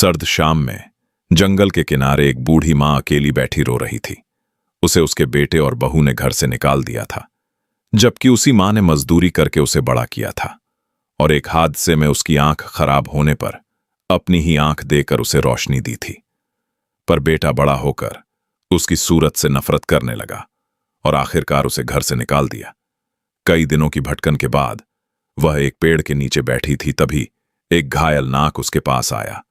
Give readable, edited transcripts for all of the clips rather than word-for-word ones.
सर्द शाम में जंगल के किनारे एक बूढ़ी मां अकेली बैठी रो रही थी। उसे उसके बेटे और बहू ने घर से निकाल दिया था, जबकि उसी मां ने मजदूरी करके उसे बड़ा किया था और एक हादसे में उसकी आंख खराब होने पर अपनी ही आंख देकर उसे रोशनी दी थी। पर बेटा बड़ा होकर उसकी सूरत से नफरत करने लगा और आखिरकार उसे घर से निकाल दिया। कई दिनों की भटकन के बाद वह एक पेड़ के नीचे बैठी थी, तभी एक घायल नाग उसके पास आया।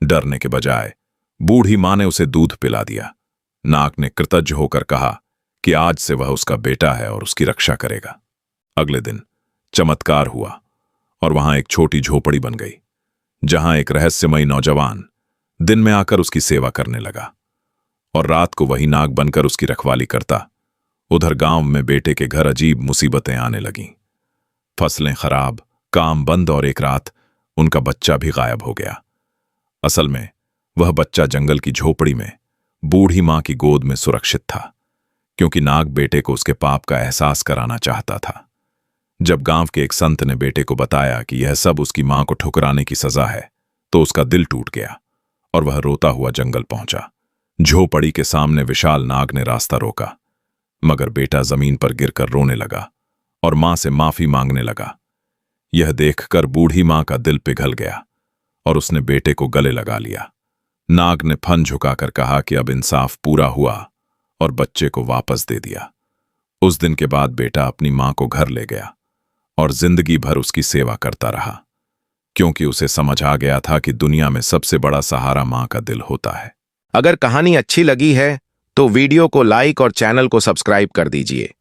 डरने के बजाय बूढ़ी मां ने उसे दूध पिला दिया। नाग ने कृतज्ञ होकर कहा कि आज से वह उसका बेटा है और उसकी रक्षा करेगा। अगले दिन चमत्कार हुआ और वहां एक छोटी झोपड़ी बन गई, जहां एक रहस्यमयी नौजवान दिन में आकर उसकी सेवा करने लगा और रात को वही नाग बनकर उसकी रखवाली करता। उधर गांव में बेटे के घर अजीब मुसीबतें आने लगीं। फसलें खराब, काम बंद और एक रात उनका बच्चा भी गायब हो गया। असल में वह बच्चा जंगल की झोपड़ी में बूढ़ी मां की गोद में सुरक्षित था, क्योंकि नाग बेटे को उसके पाप का एहसास कराना चाहता था। जब गांव के एक संत ने बेटे को बताया कि यह सब उसकी मां को ठुकराने की सजा है, तो उसका दिल टूट गया और वह रोता हुआ जंगल पहुंचा। झोपड़ी के सामने विशाल नाग ने रास्ता रोका, मगर बेटा जमीन पर गिरकर रोने लगा और मां से माफी मांगने लगा। यह देखकर बूढ़ी मां का दिल पिघल गया और उसने बेटे को गले लगा लिया। नाग ने फन झुकाकर कहा कि अब इंसाफ पूरा हुआ और बच्चे को वापस दे दिया। उस दिन के बाद बेटा अपनी मां को घर ले गया और जिंदगी भर उसकी सेवा करता रहा, क्योंकि उसे समझ आ गया था कि दुनिया में सबसे बड़ा सहारा मां का दिल होता है। अगर कहानी अच्छी लगी है तो वीडियो को लाइक और चैनल को सब्सक्राइब कर दीजिए।